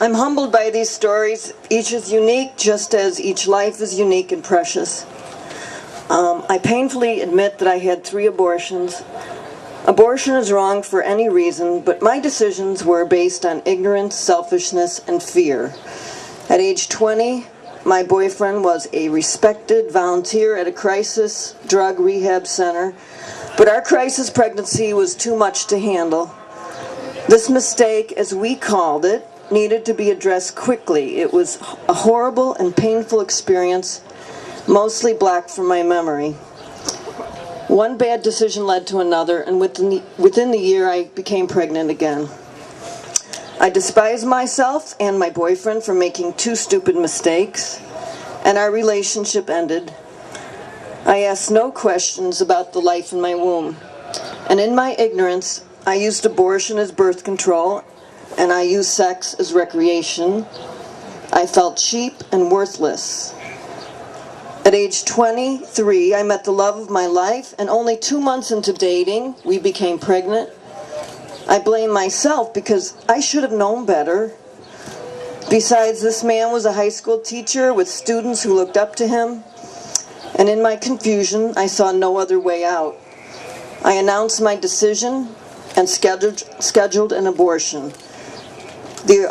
I'm humbled by these stories. Each is unique, just as each life is unique and precious. I painfully admit that I had 3 abortions. Abortion is wrong for any reason, but my decisions were based on ignorance, selfishness, and fear. At age 20, my boyfriend was a respected volunteer at a crisis drug rehab center, but our crisis pregnancy was too much to handle. This mistake, as we called it, needed to be addressed quickly. It was a horrible and painful experience, mostly blocked from my memory. One bad decision led to another, and within the year I became pregnant again. I despise myself and my boyfriend for making 2 stupid mistakes, and our relationship ended. I asked no questions about the life in my womb, and in my ignorance, I used abortion as birth control, and I used sex as recreation. I felt cheap and worthless. At age 23, I met the love of my life, and only 2 months into dating, we became pregnant. I blame myself because I should have known better. Besides, this man was a high school teacher with students who looked up to him, and in my confusion, I saw no other way out. I announced my decision and scheduled an abortion. The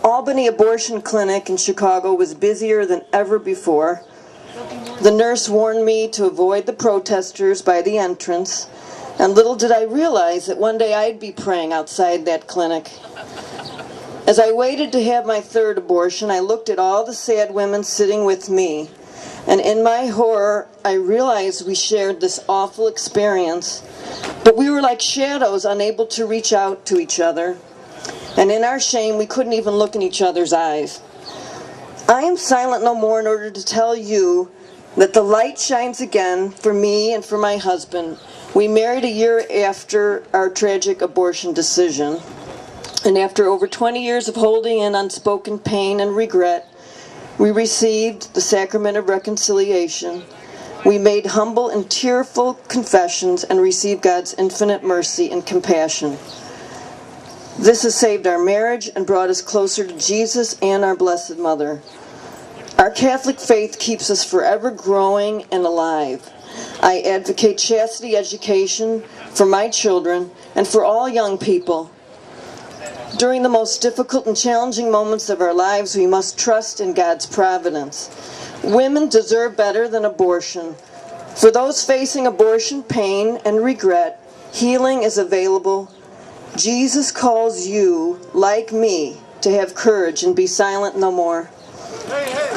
Albany Abortion Clinic in Chicago was busier than ever before. The nurse warned me to avoid the protesters by the entrance, and little did I realize that one day I'd be praying outside that clinic. As I waited to have my 3rd abortion, I looked at all the sad women sitting with me, and in my horror, I realized we shared this awful experience, but we were like shadows, unable to reach out to each other, and in our shame, we couldn't even look in each other's eyes. I am silent no more in order to tell you that the light shines again for me and for my husband. We married a year after our tragic abortion decision, and after over 20 years of holding in unspoken pain and regret, we received the sacrament of reconciliation. We made humble and tearful confessions and received God's infinite mercy and compassion. This has saved our marriage and brought us closer to Jesus and our Blessed Mother. Our Catholic faith keeps us forever growing and alive. I advocate chastity education for my children and for all young people. During the most difficult and challenging moments of our lives, we must trust in God's providence. Women deserve better than abortion. For those facing abortion, pain, and regret, healing is available. Jesus calls you, like me, to have courage and be silent no more. Hey, hey.